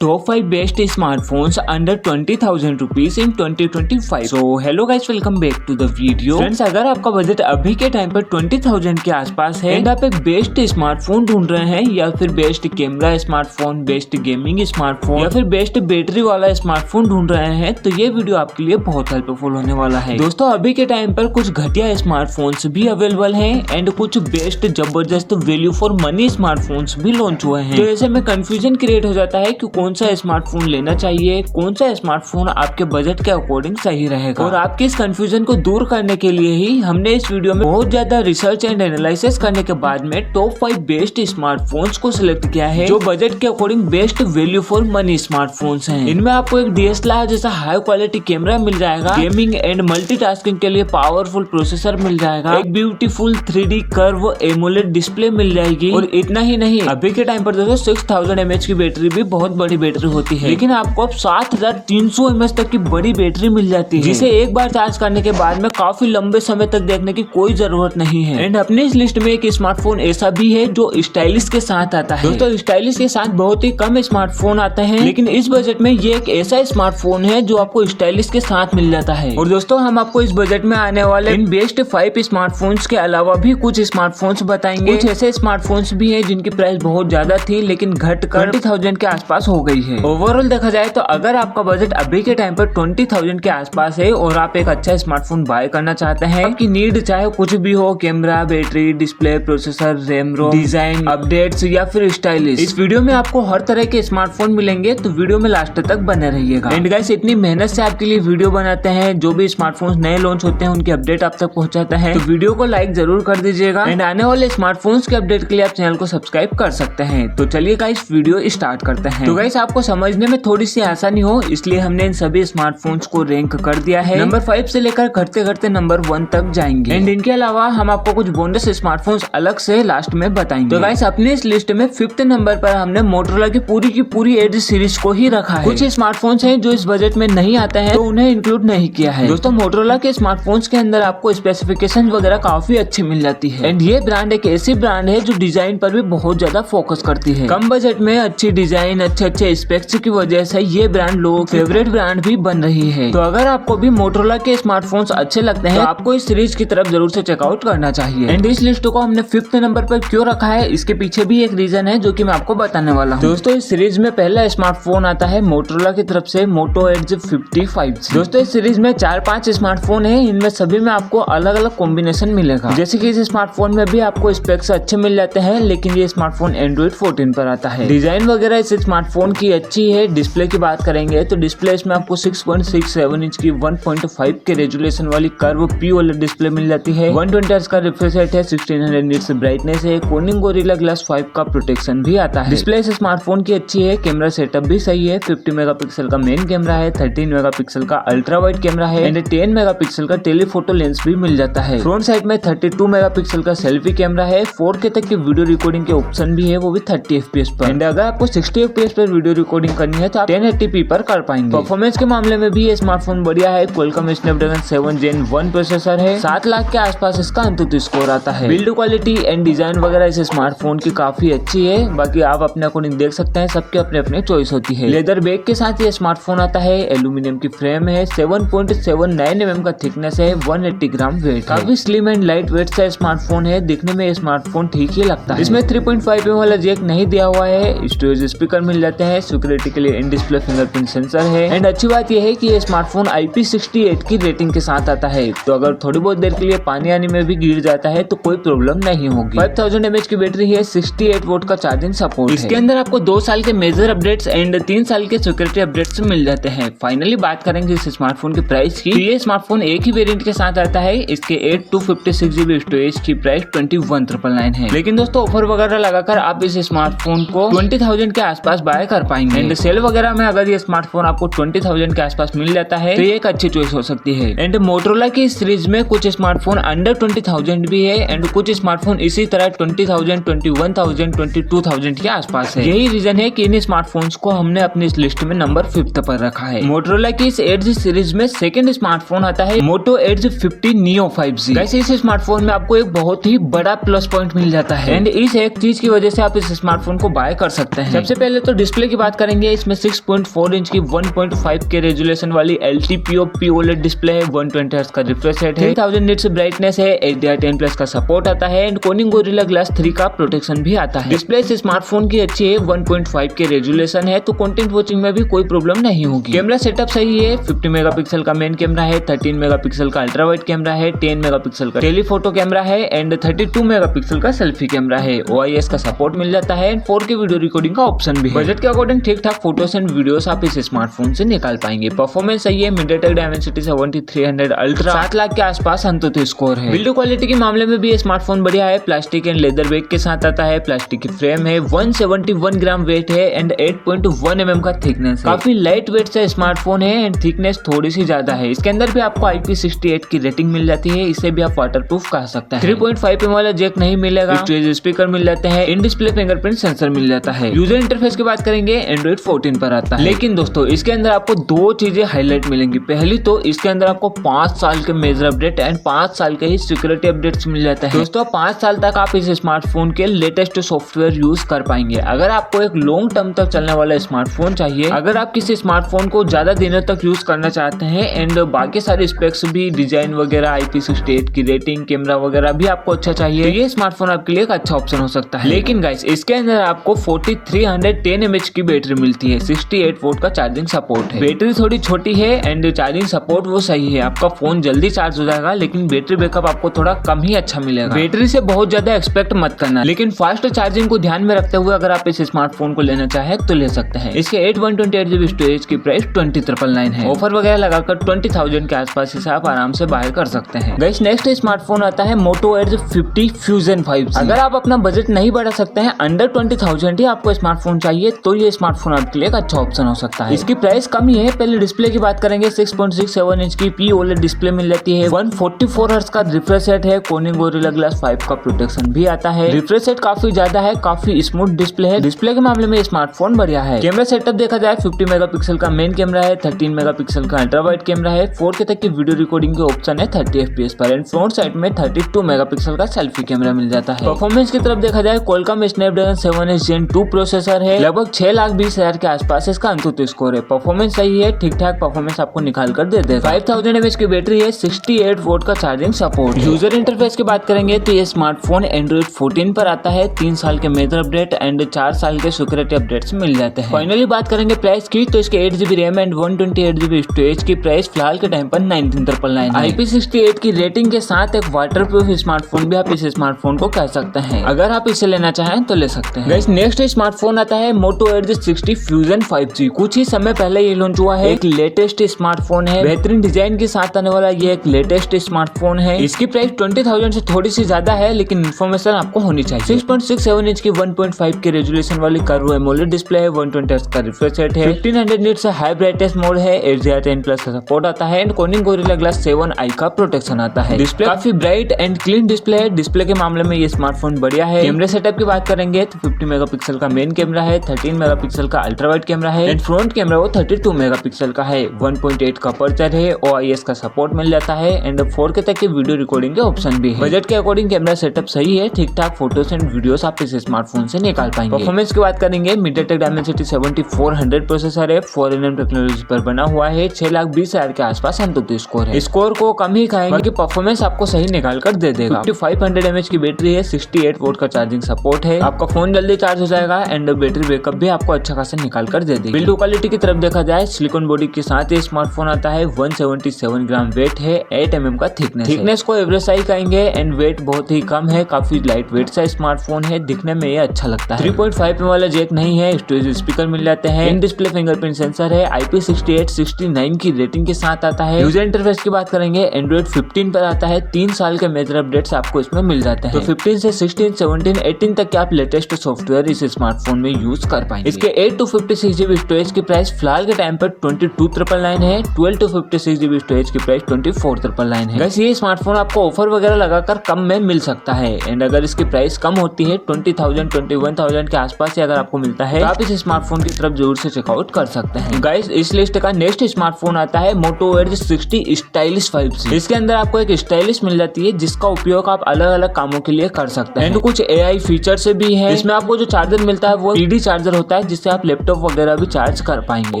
Top 5 best smartphones under 20,000 rupees in 2025. So hello guys, welcome back to the video. Friends, अगर आपका budget अभी के time पर 20,000 के आसपास है एंड आप एक बेस्ट स्मार्टफोन ढूंढ रहे हैं या फिर best camera smartphone, best gaming smartphone या फिर बेस्ट बैटरी वाला स्मार्टफोन ढूंढ रहे हैं तो ये वीडियो आपके लिए बहुत हेल्पफुल होने वाला है। दोस्तों, अभी के टाइम पर कुछ घटिया स्मार्टफोन्स भी अवेलेबल हैं एंड कुछ बेस्ट जबरदस्त वैल्यू फॉर मनी स्मार्टफोन्स भी लॉन्च हुए हैं। तो ऐसे में कंफ्यूजन क्रिएट हो जाता है कि कौन सा स्मार्टफोन लेना चाहिए, कौन सा स्मार्टफोन आपके बजट के अकॉर्डिंग सही रहेगा। और आपके इस कंफ्यूजन को दूर करने के लिए ही हमने इस वीडियो में बहुत ज्यादा रिसर्च एंड एनालिसिस करने के बाद में टॉप 5 बेस्ट स्मार्टफोन्स को सिलेक्ट किया है जो बजट के according best value for money smartphones हैं। इनमें आपको एक DSLR जैसा हाई क्वालिटी कैमरा मिल जाएगा, गेमिंग एंड मल्टीटास्किंग के लिए पावरफुल प्रोसेसर मिल जाएगा, एक beautiful 3D curve AMOLED display मिल जाएगी और इतना ही नहीं, अभी के टाइम पर दोस्तों 6000 mAh की बैटरी भी बहुत बड़ी बैटरी होती है, लेकिन आपको अब 7300 mAh तक की बड़ी बैटरी मिल जाती है जिसे एक बार चार्ज करने के बाद में काफी लंबे समय तक देखने की कोई जरूरत नहीं है। एंड अपने इस लिस्ट में एक स्मार्टफोन ऐसा भी है जो स्टाइलिश के साथ आता है। दोस्तों, स्टाइलिश के साथ बहुत ही कम स्मार्टफोन आते हैं, लेकिन इस बजट में ये एक ऐसा स्मार्टफोन है जो आपको स्टाइलिश के साथ मिल जाता है। और दोस्तों, हम आपको इस बजट में आने वाले इन बेस्ट 5 स्मार्टफोन्स के अलावा भी कुछ स्मार्टफोन्स बताएंगे। कुछ ऐसे स्मार्टफोन्स भी हैं जिनकी प्राइस बहुत ज्यादा थी लेकिन घटकर 20,000 के आसपास हो गई है। ओवरऑल देखा जाए तो अगर आपका बजट अभी के टाइम पर 20,000 के आसपास है और आप एक अच्छा स्मार्टफोन बाय करना चाहते हैं, आपकी नीड चाहे कुछ भी हो, camera, battery, display, processor, RAM, ROM, design, updates या फिर स्टाइलिश, इस वीडियो में आपको हर तरह के स्मार्टफोन मिलेंगे, तो वीडियो में लास्ट तक बने रहिएगा। एंड गाइस, इतनी मेहनत से आपके लिए वीडियो बनाते हैं, जो भी स्मार्टफोन नए लॉन्च होते हैं उनकी अपडेट आप तक पहुंचाते हैं, तो वीडियो को लाइक जरूर कर दीजिएगा। एंड आने वाले स्मार्टफोन्स के अपडेट के लिए आप चैनल को सब्सक्राइब कर सकते हैं। तो चलिए गाइस, वीडियो स्टार्ट करते हैं। तो गाइस, आपको समझने में थोड़ी सी आसानी हो इसलिए हमने इन सभी स्मार्टफोन्स को रैंक कर दिया है। नंबर 5 से लेकर घटते घटते नंबर 1 तक जाएंगे। एंड इनके अलावा हम आपको कुछ बोनस स्मार्टफोन्स अलग से लास्ट में बताएंगे। तो गाइस, अपने इस लिस्ट में 5th नंबर पर हमने मोटोरोला की पूरी एज सीरीज को ही रखा है। कुछ स्मार्टफोन्स हैं जो इस बजट में नहीं आते हैं तो उन्हें इंक्लूड नहीं किया है। दोस्तों, मोटोरोला के स्मार्टफोन्स के अंदर आपको स्पेसिफिकेशन वगैरह काफी अच्छी मिल जाती है। एंड ये ब्रांड एक ऐसी ब्रांड है जो डिजाइन पर भी बहुत ज्यादा फोकस करती है। कम बजट में अच्छी डिजाइन, अच्छे स्पेक्स की वजह से ये ब्रांड लोगों की फेवरेट ब्रांड भी बन रही है। तो अगर आपको भी मोटोरोला के स्मार्टफोन्स अच्छे लगते हैं तो आपको इस सीरीज की तरफ जरूर से चेकआउट करना चाहिए। एंड इस लिस्ट को हमने 5th नंबर पर क्यों रखा है, इसके पीछे भी एक रीजन है जो कि मैं आपको बताने वाला हूँ। दोस्तों, इस सीरीज में पहला स्मार्टफोन आता है मोटोरोला की तरफ से मोटो एड्ज 55। दोस्तों, इस सीरीज में 4-5 स्मार्टफोन है, इनमें सभी में आपको अलग अलग कॉम्बिनेशन मिलेगा। जैसे कि इस स्मार्टफोन में भी आपको स्पेक्स अच्छे मिल जाते हैं, लेकिन ये स्मार्टफोन एंड्रॉइड 14 पर आता है। डिजाइन वगैरह इस स्मार्टफोन की अच्छी है। डिस्प्ले की बात करेंगे तो डिस्प्ले इसमें आपको 6.67 इंच की 1.5 के रेजुलेशन वाली कर्व OLED डिस्प्ले मिल जाती है। 120 हर्ट्ज का रिफ्रेश रेट है, 1600 निट्स ब्राइटनेस है, Corning Gorilla Glass 5 का प्रोटेक्शन भी आता है। डिस्प्ले इस स्मार्टफोन की अच्छी है, कैमरा सेटअप भी सही है। 50 मेगापिक्सल का मेन कैमरा है, 13 मेगापिक्सल का अल्ट्रा वाइड कैमरा है एंड 10 मेगापिक्सल का टेलीफोटो लेंस भी मिल जाता है। फ्रंट साइड में 32 मेगापिक्सल का सेल्फी कैमरा है, 4K तक की वीडियो रिकॉर्डिंग के ऑप्शन भी है, वो भी 30 FPS पर। एंड अगर आपको 60 FPS पर वीडियो रिकॉर्डिंग करनी है तो आप 1080p पर कर पाएंगे। परफॉर्मेंस के मामले में भी ये स्मार्टफोन बढ़िया है। Qualcomm Snapdragon 7 Gen 1 प्रोसेसर है, 7 लाख के आसपास इसका अंतुतु स्कोर आता है। बिल्ड क्वालिटी एंड डिजाइन वगैरह इस स्मार्टफोन की काफी अच्छी है, बाकी आप अपने अकॉर्डिंग देख सकते हैं, सबके अपने अपने चॉइस होती है। लेदर बैग के साथ ये स्मार्टफोन आता है, एल्यूमिनियम की फ्रेम है, 7.79 mm का थिकनेस है, 180 ग्राम वेट, काफी स्लिम एंड लाइट वेट सा स्मार्टफोन है। दिखने में स्मार्टफोन ठीक ही लगता है। इसमें 3.5 mm वाला जैक नहीं दिया हुआ है, स्टोरेज स्पीकर मिल जाते हैं, सिक्योरिटी के लिए इन डिस्प्ले फिंगरप्रिंट सेंसर है। एंड अच्छी बात यह है कि ये स्मार्टफोन IP68 की रेटिंग के साथ आता है, तो अगर थोड़ी बहुत देर के लिए पानी आने में भी गिर जाता है तो कोई प्रॉब्लम नहीं होगी। 5000 mAh की बैटरी है, 68 वोल्ट का चार्जिंग सपोर्ट है। इसके अंदर आपको 2 साल के मेजर अपडेट्स एंड 3 साल के सिक्योरिटी अपडेट्स मिल जाते हैं। फाइनली बात करेंगे इस स्मार्टफोन की प्राइस की। ये स्मार्टफोन एक ही वेरिएंट के साथ आता है, इसके 8/256 GB स्टोरेज की प्राइस 21,999 है। लेकिन दोस्तों, ऑफर वगैरह लगाकर आप इस स्मार्टफोन को 20,000 के आसपास बाय कर पाएंगे। एंड सेल वगैरह में अगर ये स्मार्टफोन आपको 20,000 के आसपास मिल जाता है तो ये एक अच्छी चॉइस हो सकती है। एंड मोटोरोला की सीरीज में कुछ स्मार्टफोन अंडर 20,000 भी है एंड कुछ स्मार्टफोन इसी तरह 20,000, 21,000, 22,000 के आसपास है। यही रीजन है कि इन स्मार्टफोन्स को हमने अपनी इस लिस्ट में नंबर 5th पर रखा है। मोटोरोला की इस एड्ज सीरीज में सेकंड स्मार्टफोन आता है मोटो एड्ज 50 Neo 5G। वैसे इस स्मार्टफोन में आपको एक बहुत ही बड़ा प्लस पॉइंट मिल जाता है एंड इस एक चीज की वजह से आप इस स्मार्टफोन को बाय कर सकते हैं। सबसे पहले तो डिस्प्ले डिस्प्ले की बात करेंगे, इसमें 6.4 इंच की 1.5 के रेजोल्यूशन वाली LTPO OLED डिस्प्ले है, 120 हर्ट्ज का रिफ्रेश रेट है, 3000 निट्स ब्राइटनेस है, HDR10+ का सपोर्ट आता है एंड Corning Gorilla Glass 3 का प्रोटेक्शन भी आता है। डिस्प्ले इस स्मार्टफोन की अच्छी है, 1.5 के रेजोल्यूशन है, तो कंटेंट वॉचिंग में भी कोई प्रॉब्लम नहीं होगी। कैमरा सेटअप सही है, 50 मेगापिक्सल का मेन कैमरा है, 13 मेगापिक्सल का अल्ट्रा वाइड कैमरा है, 10 मेगापिक्सल का टेलीफोटो कैमरा है एंड 32 मेगापिक्सल का सेल्फी कैमरा है। OIS का सपोर्ट मिल जाता है एंड 4K वीडियो रिकॉर्डिंग का ऑप्शन भी है। बजट के अकॉर्डिंग ठीक ठाक फोटोस एंड वीडियोस आप इस स्मार्टफोन से निकाल पाएंगे। परफॉर्मेंस सही है, MediaTek Dimensity 7300 अल्ट्रा 7 लाख के आसपास अंततः स्कोर है। बिल्ड क्वालिटी के मामले में भी ये स्मार्टफोन बढ़िया है, प्लास्टिक एंड लेदर बैग के साथ आता है, प्लास्टिक की फ्रेम है, 171 ग्राम वेट है एंड 8.1 mm का थिकनेस है। काफी लाइट वेट से स्मार्टफोन है एंड थिकनेस थोड़ी सी ज्यादा है। इसके अंदर भी आपको IP68 की रेटिंग मिल जाती है, इसे भी आप वाटरप्रूफ कह सकते हैं। 3.5 mm वाला जैक नहीं मिलेगा, स्टोरेज स्पीकर मिल जाते हैं, इन डिस्प्ले फिंगरप्रिंट सेंसर मिल जाता है। यूजर इंटरफेस की बात करेंगे, Android 14 पर आता है। लेकिन दोस्तों इसके अंदर आपको दो चीजें हाईलाइट मिलेंगी। पहली तो इसके अंदर आपको 5 साल के मेजर अपडेट एंड 5 साल के ही सिक्योरिटी अपडेट्स मिल जाते हैं। दोस्तों 5 साल तक आप इस स्मार्टफोन के लेटेस्ट सॉफ्टवेयर यूज कर पाएंगे। अगर आपको एक लॉन्ग टर्म तक चलने वाला स्मार्टफोन चाहिए, अगर आप किसी स्मार्टफोन को ज्यादा दिनों तक यूज करना चाहते हैं एंड बाकी सारे स्पेक्स भी, डिजाइन वगैरह, IP68 की रेटिंग, कैमरा वगैरह भी आपको अच्छा चाहिए, तो ये स्मार्टफोन आपके लिए एक अच्छा ऑप्शन हो सकता है। लेकिन गाइस इसके अंदर आपको 4310 mAh की बैटरी मिलती है, 68 वोल्ट का चार्जिंग सपोर्ट है। बैटरी थोड़ी छोटी है एंड चार्जिंग सपोर्ट वो सही है, आपका फोन जल्दी चार्ज हो जाएगा, लेकिन बैटरी बैकअप आपको थोड़ा कम ही अच्छा मिलेगा। बैटरी से बहुत ज्यादा एक्सपेक्ट मत करना, लेकिन फास्ट चार्जिंग को ध्यान में रखते हुए अगर आप इस स्मार्टफोन को लेना चाहे तो ले सकते हैं। इसके 8/128GB स्टोरेज की प्राइस 20,999 है। ऑफर वगैरह लगाकर 20,000 के आसपास इसे आप आराम से बाय कर सकते हैं। गाइस नेक्स्ट स्मार्टफोन आता है Moto Edge 50 Fusion 5G। अगर आप अपना बजट नहीं बढ़ा सकते हैं, अंडर 20,000 ही आपको स्मार्टफोन चाहिए, तो ये स्मार्टफोन आपके लिए एक अच्छा ऑप्शन हो सकता है। इसकी प्राइस कम ही है। पहले डिस्प्ले की बात करेंगे, 6.67 इंच की POLED डिस्प्ले मिल जाती है, 144 हर्ट्ज का रिफ्रेश रेट है, Corning Gorilla Glass 5 का प्रोटेक्शन भी आता है। रिफ्रेश रेट काफी ज्यादा है, काफी स्मूथ डिस्प्ले है। डिस्प्ले के मामले में स्मार्टफोन बढ़िया है। कैमरा सेटअप देखा जाए, 50 मेगापिक्सल का मेन कैमरा है, 13 मेगापिक्सल का अल्ट्रा वाइड कैमरा है, 4K तक की वीडियो रिकॉर्डिंग के ऑप्शन है 30 FPS पर एंड फ्रंट साइड में 32 मेगापिक्सल का सेल्फी कैमरा मिल जाता है। परफॉर्मेंस की तरफ देखा जाए, Qualcomm Snapdragon 7S Gen 2 processor है, लगभग 6,20,000 के आसपास इसका अंततः स्कोर है। परफॉर्मेंस सही है, ठीक ठाक परफॉर्मेंस आपको निकाल कर दे देगा। 5000 mAh की बैटरी है, 68 वोल्ट का चार्जिंग सपोर्ट। यूजर इंटरफेस की बात करेंगे तो ये स्मार्टफोन Android 14 पर आता है, 3 साल के मेजर अपडेट एंड 4 साल के सिक्योरिटी अपडेट्स मिल जाते हैं। फाइनली बात करेंगे प्राइस की, तो इसके 8GB RAM and 128GB storage की प्राइस फिलहाल के टाइम पर 19,999 है। IP68 की रेटिंग के साथ एक वाटरप्रूफ स्मार्टफोन भी आप इस स्मार्टफोन को कह सकते हैं। अगर आप इसे लेना चाहें तो ले सकते हैं। गाइस नेक्स्ट स्मार्टफोन आता है Moto Edge 60 Fusion 5G। कुछ ही समय पहले ये लॉन्च हुआ है, एक लेटेस्ट स्मार्टफोन है, बेहतरीन डिजाइन के साथ आने वाला ये एक लेटेस्ट स्मार्टफोन है। इसकी प्राइस 20,000 से थोड़ी सी ज्यादा है, लेकिन इन्फॉर्मेशन आपको होनी चाहिए। 6.67 इंच की 1.5 के रेजोल्यूशन वाली कर्व एमोलेड डिस्प्ले है, 120 हर्ट्ज का रिफ्रेश रेट है, 1500 निट्स हाई ब्राइटनेस मोड है, HDR10+ का सपोर्ट आता है and Corning Gorilla Glass 7i का प्रोटेक्शन आता है। डिस्प्ले काफी ब्राइट एंड क्लीन डिस्प्ले है। डिस्प्ले के मामले में ये स्मार्टफोन बढ़िया है। कैमरा सेटअप की बात करेंगे तो 50 मेगापिक्सल का मेन कैमरा है, 13 मेगापिक्सल का अल्ट्रा वाइड कैमरा है एंड फ्रंट कैमरा वो 32 मेगापिक्सल का है, 1.8 का अपर्चर है, OIS का सपोर्ट मिल जाता है एंड 4K तक की वीडियो रिकॉर्डिंग के ऑप्शन भी है। बजट के अकॉर्डिंग कैमरा सेटअप सही है, ठीक ठाक फोटोस एंड वीडियोस आप इस स्मार्टफोन से निकाल पाएंगे। परफॉर्मेंस की बात करेंगे, MediaTek Dimensity 7400 प्रोसेसर है, 4nm टेक्नोलॉजी पर बना हुआ है, 6,20,000 के आसपास अंततः स्कोर है। स्कोर को कम ही खाएंगे कि परफॉर्मेंस आपको सही निकाल कर दे देगा। 5500 mAh की बैटरी है, 68 वोल्ट का चार्जिंग सपोर्ट है, आपका फोन जल्दी चार्ज हो जाएगा एंड बैटरी बैकअप भी आपको अच्छा खासा निकाल कर दे देगी। बिल्ड क्वालिटी की तरफ देखा जाए, सिलिकॉन बॉडी के साथ ये स्मार्टफोन आता है, 177 ग्राम वेट है, 8 mm का थिकनेस को एवरेज साइज कहेंगे एंड वेट बहुत ही कम है, काफी लाइट वेट सा स्मार्टफोन है, दिखने में ये अच्छा लगता है। 3.5 mm वाला जैक नहीं है, स्टोरेज स्पीकर मिल जाते हैं, इन डिस्प्ले फिंगरप्रिंट सेंसर है, IP68 69 की रेटिंग के साथ आता है। यूजर इंटरफेस की बात करेंगे, Android 15 पर आता है, 3 साल के मेजर अपडेट्स आपको इसमें मिल जाते हैं, तो 15 से 16, 17, 18 तक के आप लेटेस्ट सॉफ्टवेयर इस स्मार्टफोन में यूज कर पाएंगे। इसके 8 to 56GB स्टोरेज की प्राइस फिलहाल के टाइम पर 22,999 है, 12 to 56GB स्टोरेज की प्राइस 24,999 है। वैसे ये स्मार्टफोन आपको ऑफर वगैरह लगाकर कम में मिल सकता है एंड अगर इसकी प्राइस कम होती है 20,000, 21,000 के आसपास से अगर आपको मिलता है, तो आप इस स्मार्टफोन की तरफ जरूर से चेकआउट कर सकते हैं। गाइस इस लिस्ट का नेक्स्ट स्मार्टफोन आता है Moto Edge 60 Stylish 5G। इसके अंदर आपको एक स्टाइलिश मिल जाती है, जिसका उपयोग आप अलग अलग कामों के लिए कर सकते हैं एंड कुछ AI फीचर से भी है। इसमें आपको जो चार्जर मिलता है वो PD चार्जर होता है, है जिससे आप लैपटॉप वगैरह भी चार्ज कर पाएंगे।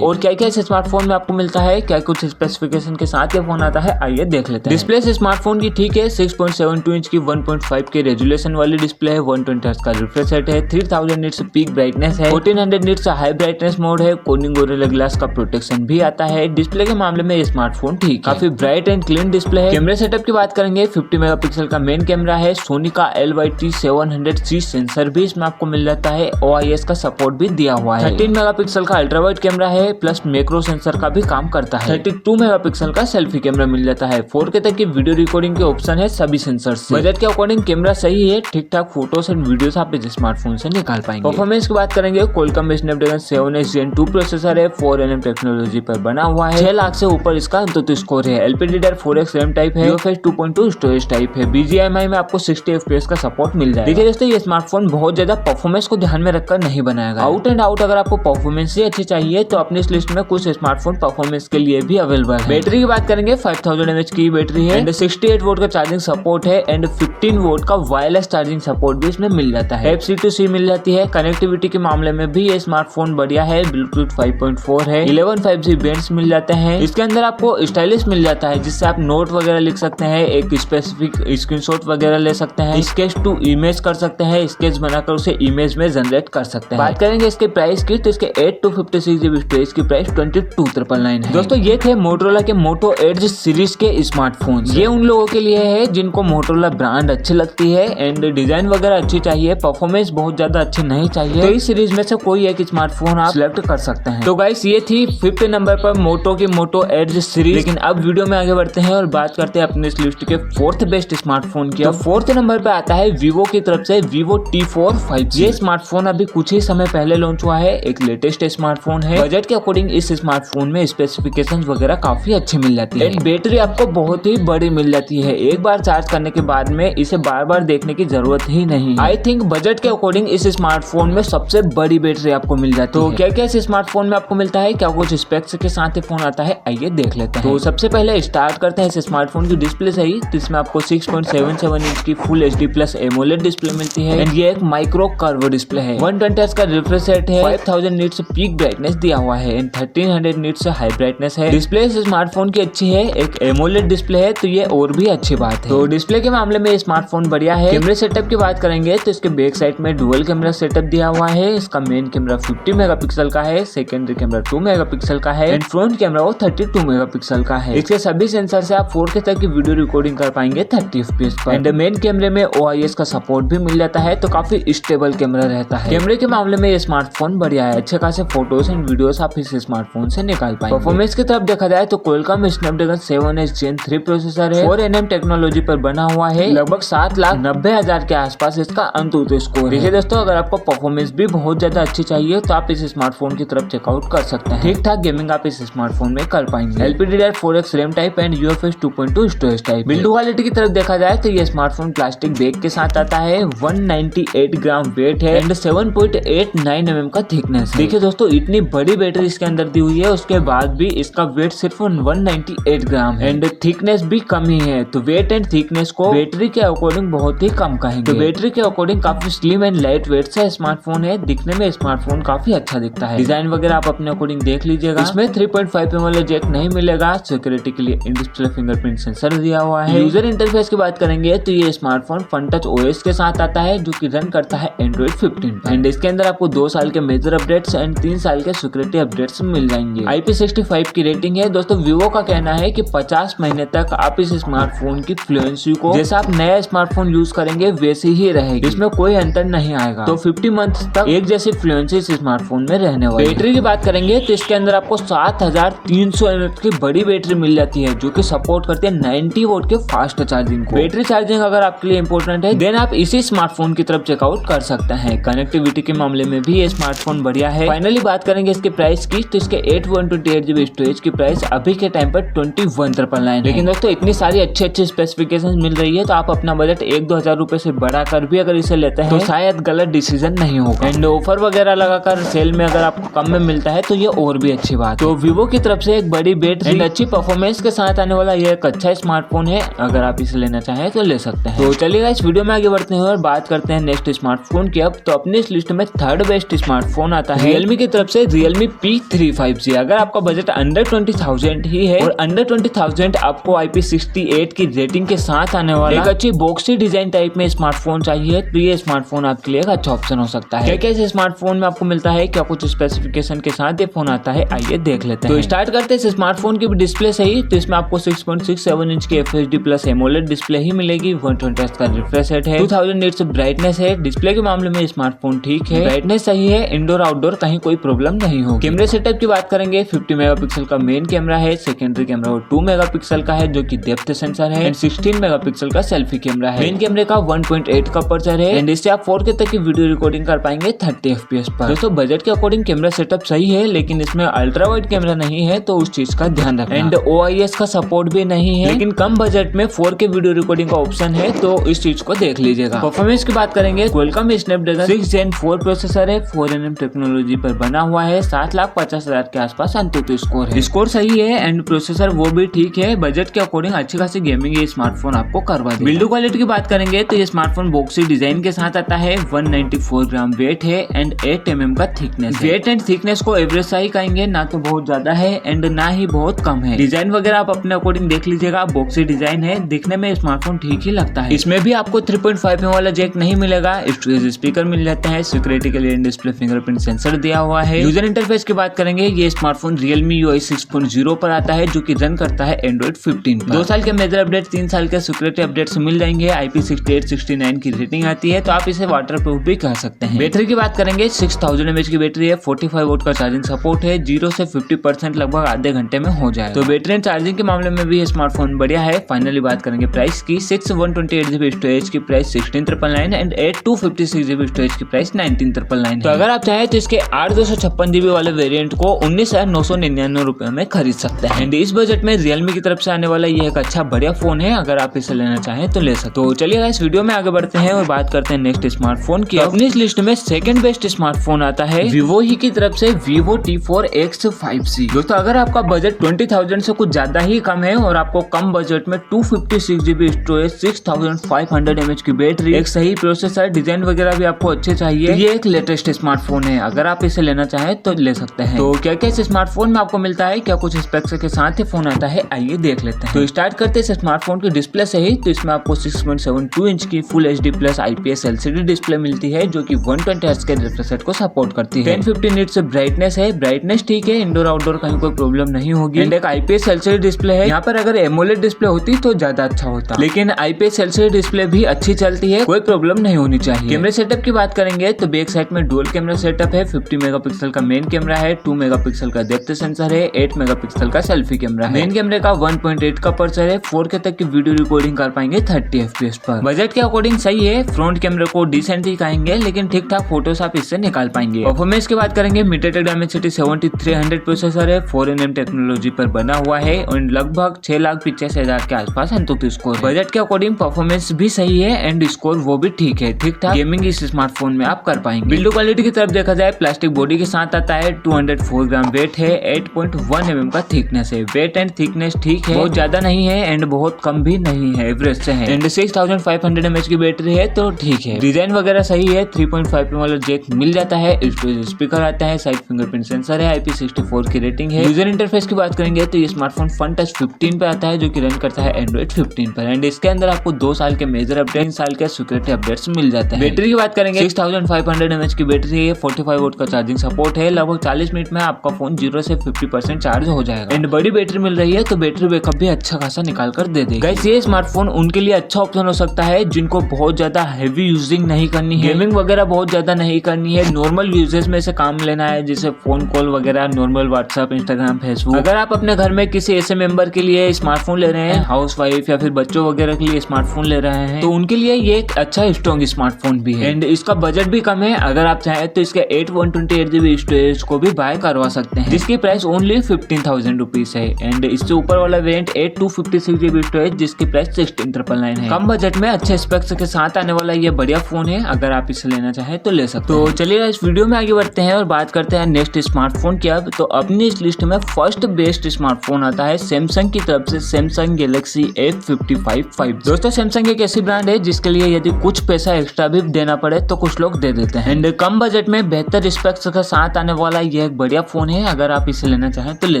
और क्या क्या इस स्मार्टफोन में आपको मिलता है, क्या कुछ स्पेसिफिकेशन के साथ ये फोन आता है, आइए देख लेते हैं। डिस्प्ले से स्मार्टफोन की ठीक है, 6.72 इंच की 1.5 के रेजोल्यूशन वाली डिस्प्ले है, 120 हर्ट्ज का रिफ्रेश रेट है, 3000 निट्स पीक ब्राइटनेस है, 1400 निट्स हाई ब्राइटनेस मोड है, कोर्निंग गोरिल्ला ग्लास का प्रोटेक्शन भी आता है। डिस्प्ले के मामले में ये स्मार्टफोन ठीक काफी ब्राइट एंड क्लीन डिस्प्ले है। कैमरा सेटअप की बात करेंगे, 50 मेगापिक्सल का मेन कैमरा है, सोनी का LYT700C सेंसर भी इसमें आपको मिल जाता है, OIS का सपोर्ट भी दिया हुआ है। 13 मेगापिक्सल का अल्ट्रा वाइड कैमरा है, प्लस मैक्रो सेंसर का भी काम करता है। 32 मेगापिक्सल का सेल्फी कैमरा मिल जाता है, 4K तक की वीडियो रिकॉर्डिंग के ऑप्शन है सभी सेंसर से। बजट के अकॉर्डिंग कैमरा सही है, ठीक ठाक फोटोस एंड वीडियोस आप इस स्मार्टफोन से निकाल पाएंगे। परफॉर्मेंस की बात करेंगे, Qualcomm Snapdragon 7S Gen 2 processor है, 4nm टेक्नोलॉजी पर बना हुआ है, 6 लाख से ऊपर इसका अंतुतु स्कोर है, LPDDR4X रैम टाइप है, UFS 2.2 स्टोरेज टाइप है, BGMI में आपको 60 FPS का सपोर्ट मिल जाएगा। देखिए दोस्तों, ये स्मार्टफोन बहुत ज्यादा परफॉर्मेंस को ध्यान में रखकर नहीं बनाया गया। आउट एंड आउट अगर आपको परफॉर्मेंस ही अच्छी चाहिए तो अपनी इस लिस्ट में कुछ स्मार्टफोन परफॉर्मेंस के लिए भी अवेलेबल है। बैटरी की बात करेंगे, 5000 mAh की बैटरी है एंड 68 वोल्ट का चार्जिंग सपोर्ट है एंड 15 वोल्ट का वायरलेस चार्जिंग सपोर्ट भी इसमें मिल जाता है। FC-to-C मिल जाती है। कनेक्टिविटी के मामले में भी ये स्मार्टफोन बढ़िया है, ब्लूटूथ 5.4 है, 11 5G बैंड्स मिल जाते हैं। इसके अंदर आपको स्टाइलिश मिल जाता है जिससे आप नोट वगैरह लिख सकते हैं, एक स्पेसिफिक स्क्रीनशॉट वगैरह ले सकते हैं, स्केच टू इमेज कर सकते हैं, स्केच बनाकर उसे इमेज में जनरेट कर सकते हैं। बात करेंगे इसके प्राइस की तो इसके 8 to 56 GB स्टोरेज की प्राइस 22,999 है। दोस्तों ये थे मोटोरोला के मोटो एड्ज सीरीज के स्मार्टफोन। ये उन लोगों के लिए है जिनको मोटोरोला ब्रांड अच्छी लगती है एंड डिजाइन वगैरह अच्छी चाहिए, परफॉर्मेंस बहुत ज्यादा अच्छी नहीं चाहिए, तो इस सीरीज में से कोई एक स्मार्टफोन आप सिलेक्ट कर सकते हैं। तो गाइस ये थी 5th नंबर पर मोटो की मोटो एड्ज सीरीज। लेकिन अब वीडियो में आगे बढ़ते हैं और बात करते हैं अपने इस लिस्ट के 4th बेस्ट स्मार्टफोन की। 4th नंबर पे आता है वीवो की तरफ से Vivo T4 5G। ये स्मार्टफोन अभी कुछ ही समय पहले लॉन्च हुआ है, एक लेटेस्ट स्मार्टफोन है। बजट के अकॉर्डिंग इस स्मार्टफोन में स्पेसिफिकेशंस वगैरह काफी अच्छी मिल जाती है, बैटरी आपको बहुत ही बड़ी मिल जाती है, एक बार चार्ज करने के बाद में इसे बार बार देखने की जरूरत ही नहीं। आई थिंक बजट के अकॉर्डिंग इस स्मार्टफोन में सबसे बड़ी बैटरी आपको मिल जाती है। तो क्या क्या इस स्मार्टफोन में आपको मिलता है, क्या कुछ स्पेक्स के साथ ये फोन आता है, आइए देख लेते हैं। तो सबसे पहले स्टार्ट करते हैं इस स्मार्टफोन की डिस्प्ले से ही। तो इसमें आपको 6.77 इंच की full HD plus AMOLED display मिलती है एंड ये एक माइक्रो कर्व डिस्प्ले है, 120 हर्ट्ज का रिफ्रेश रेट है, 5000 निट्स पीक ब्राइटनेस दिया हुआ है एंड 1300 निट्स हाई ब्राइटनेस है। डिस्प्ले इस स्मार्टफोन की अच्छी है, एक एमोलेड डिस्प्ले है तो ये और भी अच्छी बात है। तो डिस्प्ले के मामले में स्मार्टफोन बढ़िया है। कैमरे सेटअप की बात करेंगे तो इसके बैक साइड में डुअल कैमरा सेटअप दिया हुआ है। इसका मेन कैमरा 50 मेगापिक्सल का है, सेकेंडरी कैमरा 2 मेगापिक्सल का है एंड फ्रंट कैमरा वो 32 मेगापिक्सल का है। इसके सभी सेंसर से आप 4K तक की वीडियो रिकॉर्डिंग कर पाएंगे 30 FPS पर एंड मेन कैमरे में OIS का सपोर्ट भी मिल जाता है, तो काफी स्टेबल कैमरा रहता है। कैमरे के मामले में ये स्मार्टफोन बढ़िया है, अच्छे खासे फोटोज एंड वीडियोस आप इस स्मार्टफोन से निकाल पाएंगे। परफॉर्मेंस की तरफ देखा जाए तो Qualcomm Snapdragon 7S Gen 3 processor है, 4nm टेक्नोलॉजी पर बना हुआ है, लगभग 7,90,000 के आसपास इसका अंतुतु स्कोर। देखिए दोस्तों, अगर आपको परफॉर्मेंस भी बहुत ज्यादा अच्छी चाहिए तो आप इस स्मार्टफोन की तरफ चेकआउट कर सकते हैं। ठीक ठाक गेमिंग आप इस स्मार्टफोन में कर पाएंगे। LPDDR4X RAM type and UFS 2.2 storage type. Build quality की तरफ देखा जाए तो ये स्मार्टफोन प्लास्टिक बैग के साथ आता है, 198 ग्राम वेट है एंड 7.89 mm का थिकनेस है। देखिए दोस्तों, इतनी बड़ी बैटरी इसके अंदर दी हुई है, उसके बाद भी इसका वेट सिर्फ 198 ग्राम एंड थिकनेस भी कम ही है, तो वेट एंड थिकनेस को बैटरी के अकॉर्डिंग बहुत ही कम कहेंगे। तो बैटरी के अकॉर्डिंग काफी स्लिम एंड लाइट वेट से स्मार्टफोन है, दिखने में स्मार्टफोन काफी अच्छा दिखता है। डिजाइन वगैरह आप अपने अकॉर्डिंग देख लीजिएगा। इसमें 3.5 mm जैक नहीं मिलेगा, सिक्योरिटी के लिए इन डिस्प्ले फिंगरप्रिंट सेंसर दिया हुआ है। यूजर इंटरफेस की बात करेंगे तो ये स्मार्टफोन FunTouch OS के साथ आता है जो कि रन करता है Android 15 एंड इसके अंदर आपको 2 साल के मेजर अपडेट्स एंड 3 साल के सिक्योरिटी अपडेट्स मिल जाएंगे। IP65 की रेटिंग है। दोस्तों वीवो का कहना है कि 50 महीने तक आप इस स्मार्टफोन की फ्लुएंसी को जैसा आप नया स्मार्टफोन यूज करेंगे वैसे ही रहेगी, इसमें कोई अंतर नहीं आएगा। तो 50 मंथ तक एक जैसी फ्लुएंसी इस स्मार्टफोन में रहने वाली है। बैटरी की बात करेंगे तो इसके अंदर आपको 7300 mAh की बड़ी बैटरी मिल जाती है जो कि सपोर्ट करती है 90 वोल्ट के फास्ट चार्जिंग को। बैटरी चार्जिंग अगर आपके लिए इंपॉर्टेंट है देन आप इसी स्मार्टफोन की तरफ चेकआउट कर सकते हैं। कनेक्टिविटी के मामले में भी ये स्मार्टफोन बढ़िया है। फाइनली बात करेंगे इसके प्राइस की तो इसके 8/128 GB स्टोरेज की प्राइस अभी के टाइम पर 21,999 है। लेकिन दोस्तों इतनी सारी अच्छी स्पेसिफिकेशन मिल रही है तो आप अपना बजट 1-2 हजार रुपए से बढ़ाकर भी अगर इसे लेते हैं तो शायद गलत डिसीजन नहीं होगा एंड ऑफर वगैरह लगाकर सेल में अगर आपको कम में मिलता है तो ये और भी अच्छी बात। तो वीवो की तरफ से एक बड़ी बैटरी एंड अच्छी परफॉर्मेंस के साथ आने वाला ये एक अच्छा स्मार्टफोन है, अगर आप इसे लेना चाहें तो ले सकते हैं। तो चलिए इस वीडियो में आगे बढ़ते हैं और बात करते हैं नेक्स्ट स्मार्टफोन की। अब तो अपनी इस लिस्ट में 3rd बेस्ट स्मार्टफोन आता है Realme की तरफ से Realme P3 5G। अगर आपका बजट अंडर 20,000 ही है और अंडर 20,000 आपको IP68 की रेटिंग के साथ आने वाला एक अच्छी बॉक्सी डिजाइन टाइप में स्मार्टफोन चाहिए तो ये स्मार्टफोन आपके लिए एक अच्छा ऑप्शन हो सकता है। क्या इस स्मार्टफोन में आपको मिलता है, क्या कुछ स्पेसिफिकेशन के साथ ये फोन आता है, आइए देख लेते हैं। तो स्टार्ट करते हैं इस स्मार्टफोन की डिस्प्ले से ही। तो इसमें आपको 6.67 इंच की FHD प्लस एमोलेड डिस्प्ले ही मिलेगी। 120 Hz का रिफ्रेश रेट है, 2000 निट्स ब्राइटनेस है। डिस्प्ले के मामले में स्मार्टफोन ठीक है, ब्राइटनेस सही है, इंडोर आउटडोर कहीं कोई प्रॉब्लम नहीं होगी। कैमरे सेटअप की बात करेंगे, 50 मेगापिक्सल का मेन कैमरा है, सेकेंडरी कैमरा 2 मेगापिक्सल का है जो कि डेप्थ सेंसर है, एंड 16 मेगापिक्सल का सेल्फी कैमरा है। मेन कैमरे का 1.8 का अपर्चर है एंड इससे आप 4K तक की वीडियो रिकॉर्डिंग कर पाएंगे 30 FPS पर। दोस्तों बजट के अकॉर्डिंग कैमरा सेटअप सही है, लेकिन इसमें अल्ट्रा वाइड कैमरा नहीं है तो उस चीज का ध्यान रखना। एंड OIS का सपोर्ट भी नहीं है, लेकिन कम बजट में 4K वीडियो रिकॉर्डिंग का ऑप्शन है तो इस चीज को देख लीजिएगा। परफॉर्मेंस की बात करेंगे, Qualcomm स्नैपड्रैगन 6 Gen 4 प्रोसेसर है, 4nm टेक्नोलॉजी पर बना हुआ है, 7,50,000 के आसपास अंतुतु स्कोर है। स्कोर सही है एंड प्रोसेसर वो भी ठीक है। बजट के अकॉर्डिंग अच्छी खासी गेमिंग ये स्मार्टफोन आपको करवा देगा। बिल्ड क्वालिटी की बात करेंगे तो ये स्मार्टफोन बॉक्सी डिजाइन के साथ आता है, 194 ग्राम वेट है एंड 8 mm का थिकनेस। वेट एंड थिकनेस को एवरेज सा ही कहेंगे, ना तो बहुत ज्यादा है एंड ना ही बहुत कम है। डिजाइन वगैरह आप अपने अकॉर्डिंग देख लीजिएगा, बॉक्सी डिजाइन है, दिखने में स्मार्टफोन ठीक ही लगता है। इसमें भी आपको 3.5 वाला जैक नहीं मिलेगा, स्टोरेज स्पीकर मिल जाते हैं, सिक्योरिटी के लिए डिस्प्ले फिंगरप्रिंट सेंसर दिया हुआ है। यूजर इंटरफेस की बात करेंगे, ये स्मार्टफोन Realme UI 6.0 पर आता है जो कि रन करता है Android 15 पर। 2 साल के मेजर अपडेट, 3 साल के सिक्योरिटी अपडेट्स मिल जाएंगे। IP68 69 की रेटिंग आती है तो आप इसे वाटरप्रूफ भी कह सकते हैं। बैटरी की बात करेंगे, 6000 mAh की बैटरी है, 45 वोल्ट का चार्जिंग सपोर्ट है, 0 से 50% लगभग आधे घंटे में हो जाएगा। तो बैटरी एंड चार्जिंग के मामले में भी स्मार्टफोन बढ़िया है। फाइनली बात करेंगे प्राइस की, 6/128GB स्टोरेज की प्राइस 16,999 एंड 8/256GB स्टोरेज की प्राइस 19,999। तो अगर आप चाहें तो इसके 8/256GB वाले वेरिएंट को 19,999 रुपए में खरीद सकते हैं। एंड इस बजट में Realme की तरफ से आने वाला ये एक अच्छा बढ़िया फोन है, अगर आप इसे लेना चाहें तो ले सकते। तो चलिए इस वीडियो में आगे बढ़ते हैं और बात करते हैं नेक्स्ट स्मार्टफोन की। अपनी इस लिस्ट में सेकंड बेस्ट स्मार्टफोन आता है Vivo ही की तरफ से Vivo T4X 5G। दोस्तों अगर आपका बजट 20,000 से कुछ ज्यादा ही कम है और आपको कम बजट में 256GB स्टोरेज, 6500 mAh की बैटरी, एक सही प्रोसेसर, डिजाइन वगैरह भी आपको अच्छे चाहिए, ये एक लेटेस्ट स्मार्टफोन है। अगर आप इसे लेना चाहें तो ले सकते हैं। तो क्या क्या इस स्मार्टफोन में आपको मिलता है, क्या कुछ स्पेक्स के साथ ही फोन आता है, आइए देख लेते हैं। तो स्टार्ट करते हैं इस स्मार्टफोन की डिस्प्ले से ही। तो इसमें आपको 6.72 इंच की full HD plus IPS LCD display मिलती है जो कि 120 Hz के रिफ्रेश रेट को सपोर्ट करती है। 1050 निट्स ब्राइटनेस है, ब्राइटनेस ठीक है, इंडोर आउटडोर कहीं कोई प्रॉब्लम नहीं होगी। एंड एक IPS LCD डिस्प्ले है। यहाँ पर अगर एमोलेड डिस्प्ले होती तो ज्यादा अच्छा होता, लेकिन IPS LCD डिस्प्ले भी अच्छी चलती है, कोई प्रॉब्लम नहीं होनी चाहिए। कैमरे सेटअप की बात करेंगे तो बैक साइड में डुअल कैमरा सेटअप है, 50 मेगापिक्सल का मेन कैमरा है, 2 मेगापिक्सल का डेप्थ सेंसर है, 8 मेगापिक्सल का सेल्फी कैमरा है। मेन कैमरे का 1.8 का अपर्चर है, 4K तक की वीडियो रिकॉर्डिंग कर पाएंगे 30 FPS पर। बजट के अकॉर्डिंग सही है, फ्रंट कैमरे को डिसेंट ही कहेंगे, लेकिन ठीक ठाक फोटोस आप इससे निकाल पाएंगे। परफॉर्मेंस की बात करेंगे, MediaTek Dimensity 7300 प्रोसेसर है, 4nm टेक्नोलॉजी पर बना हुआ है और लगभग 6,85,000 के आसपास अंतुतु स्कोर। बजट के अकॉर्डिंग परफॉर्मेंस भी सही है एंड स्कोर वो भी ठीक है, ठीक ठाक गेमिंग इस स्मार्टफोन में आप कर पाएंगे। बिल्ड क्वालिटी की तरफ देखा जाए, प्लास्टिक बॉडी के साथ आता है, 204 ग्राम वेट है, 8.1 mm का थिकनेस है। वेट एंड थिकनेस ठीक है, बहुत ज्यादा नहीं है एंड बहुत कम भी नहीं है, एवरेज से है। एंड 6500 mAh की बैटरी है तो ठीक है। डिजाइन वगैरह सही है, 3.5 वाला जैक मिल जाता है, स्टोरेज स्पीकर आता है, साइड फिंगरप्रिंट सेंसर है, IP64 की रेटिंग है। यूजर इंटरफेस की बात करेंगे तो ये स्मार्टफोन FunTouch 15 पे आता है जो कि रन करता है Android 15 पर। एंड इसके अंदर आपको 2 साल के मेजर अपडेट, 3 साल के सिक्योरिटी अपडेट्स मिल जाते हैं। बैटरी की बात करेंगे, 6500 mAh की बैटरी है, 45 वोल्ट का चार्जिंग सपोर्ट है, लगभग 40 मिनट में आपका फोन 0 से 50% चार्ज हो जाएगा। एंड बड़ी बैटरी मिल रही है तो बैटरी बैकअप भी अच्छा खासा निकाल कर दे देगा। गाइस ये स्मार्टफोन उनके लिए अच्छा ऑप्शन हो सकता है जिनको बहुत ज्यादा हैवी यूजिंग नहीं करनी है, गेमिंग वगैरह बहुत ज्यादा नहीं करनी है, नॉर्मल यूजेस में से काम लेना है, जैसे फोन कॉल वगैरह, नॉर्मल व्हाट्सएप, इंस्टाग्राम, फेसबुक। अगर आप अपने घर में किसी ऐसे मेंबर के लिए स्मार्टफोन ले रहे हैं, हाउस वाइफ या फिर बच्चों वगैरह के लिए स्मार्टफोन ले रहे हैं, तो उनके लिए ये एक अच्छा स्ट्रॉन्ग स्मार्टफोन भी है। एंड इसका बजट भी कम है, अगर आप चाहें तो इसके 8/128GB स्टोरेज को भी बाय करवा सकते हैं, जिसकी प्राइस ओनली 15,000 रुपीज है। एंड इससे ऊपर वाला वेरिएंट 8/256GB स्टोरेज जिसकी प्राइस 16,999 है। कम बजट में अच्छे स्पेक्स के साथ आने वाला ये बढ़िया फोन है, अगर आप इसे लेना चाहें तो ले सकते हैं। तो चलिए इस वीडियो में आगे बढ़ते हैं और बात करते हैं नेक्स्ट स्मार्टफोन की। अब तो अपनी इस लिस्ट में फर्स्ट बेस्ट स्मार्टफोन आता है सैमसंग की तरफ से, सैमसंग गैलेक्सी A55 5G। दोस्तों सैमसंग एक ऐसी ब्रांड है जिसके लिए यदि कुछ पैसा एक्स्ट्रा भी देना पड़े तो कुछ लोग दे देते हैं। एंड कम बजट में बेहतर स्पेक्स के साथ आने वाला ये एक बढ़िया फोन है। अगर आप इसे लेना चाहें तो ले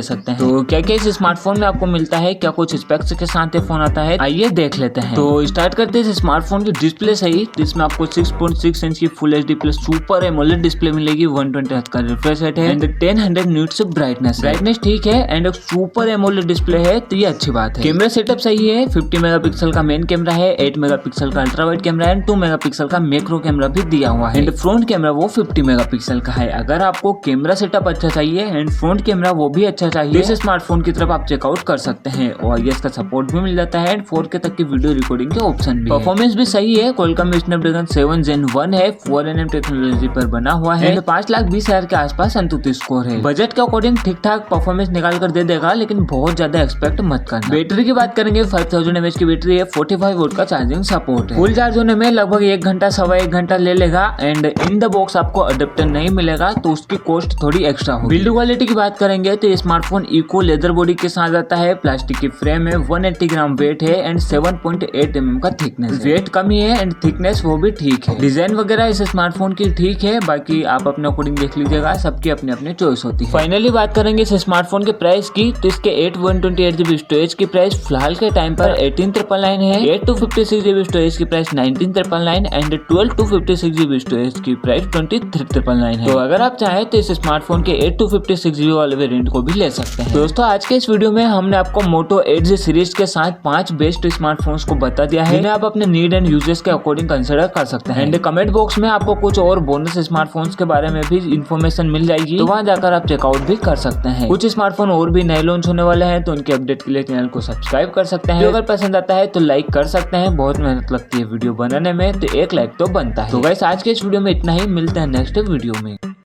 सकते हैं। तो क्या क्या इस स्मार्टफोन में आपको मिलता है, क्या कुछ स्पेक्स के साथ ये फोन आता है, आइए देख लेते हैं। तो स्टार्ट करते हैं इस स्मार्टफोन की डिस्प्ले से ही, जिसमें आपको 6.6 इंच की full HD plus super AMOLED display मिलेगी, 120 हर्ट्ज का रिफ्रेश रेट है एंड 1000 न्यूट्स ब्राइटनेस ठीक है एंड एक सुपर एमोलेड डिस्प्ले है, तो ये अच्छी बात है। कैमरा सेटअप सही है, 50 मेगापिक्सल का मेन कैमरा है, 8 मेगापिक्सल का ultra wide camera and 2 megapixel का मैक्रो कैमरा भी दिया हुआ है एंड फ्रंट कैमरा वो 50 मेगापिक्सल का है। अगर आपको कैमरा सेटअप अच्छा चाहिए एंड फ्रंट कैमरा वो भी अच्छा चाहिए, इस स्मार्टफोन की तरफ आप चेकआउट कर सकते हैं। और इसका सपोर्ट भी मिल जाता है एंड 4K तक की वीडियो रिकॉर्डिंग के ऑप्शन भी है। परफॉर्मेंस भी सही है, Qualcomm स्नैपड्रैगन 7 Gen 1 है, 4nm टेक्नोलॉजी पर बना हुआ है एंड 5,20,000 के आसपास संतुष्टि स्कोर है। बजट के अकॉर्डिंग ठीक ठाक परफॉर्मेंस निकाल कर दे देगा, लेकिन बहुत ज्यादा एक्सपेक्ट मत करना। बैटरी की बात करेंगे, 5000 mAh की बैटरी है, 45 वोल्ट का चार्जिंग सपोर्ट है। फुल चार्ज होने में लगभग 1 घंटा सवा 1 घंटा ले लेगा एंड इन द बॉक्स आपको अडेप्टर नहीं मिलेगा, तो उसकी कॉस्ट थोड़ी एक्स्ट्रा होगी। बिल्ड क्वालिटी की बात करेंगे तो ये स्मार्टफोन इको लेदर बॉडी के साथ आता है, प्लास्टिक की फ्रेम है, 180 ग्राम वेट है एंड 7.8 mm का थिकनेस। वेट कम ही है एंड थिकनेस वो भी ठीक है। डिजाइन वगैरह इस स्मार्टफोन की ठीक है, बाकी आप अपने अकॉर्डिंग देख लीजिएगा, सबकी अपनी अपनी चॉइस होती है। फाइनली बात करेंगे इस स्मार्टफोन के प्राइस की, तो इसके 8/128GB स्टोरेज की प्राइस फिलहाल के टाइम पर 18,999 है, 8/256GB स्टोरेज की प्राइस 19,999 एंड 12/256GB स्टोरेज की प्राइस 23,999 है। तो अगर आप चाहें तो इस स्मार्टफोन के 8/256GB वाले वेरिएंट को भी ले सकते हैं। दोस्तों आज के इस वीडियो में हमने आपको मोटो एड्ज सीरीज के साथ 5 बेस्ट स्मार्टफोन्स को बता दिया है, जिन्हें आप अपने नीड एंड यूजेस के अकॉर्डिंग कंसिडर कर सकते हैं। एंड कमेंट बॉक्स में आपको कुछ और बोनस स्मार्टफोन्स के बारे में भी इन्फॉर्मेशन मिल जाएगी, तो वहां जाकर आप चेकआउट भी कर सकते हैं। कुछ स्मार्टफोन और भी नए लॉन्च होने वाले हैं, तो उनके अपडेट के लिए चैनल को सब्सक्राइब कर सकते हैं। अगर पसंद आता है तो लाइक कर सकते हैं, बहुत मेहनत लगती है वीडियो बनाने में, तो एक लाइक तो बनता है। तो गाइस आज के इस वीडियो में इतना ही, मिलते हैं नेक्स्ट वीडियो में।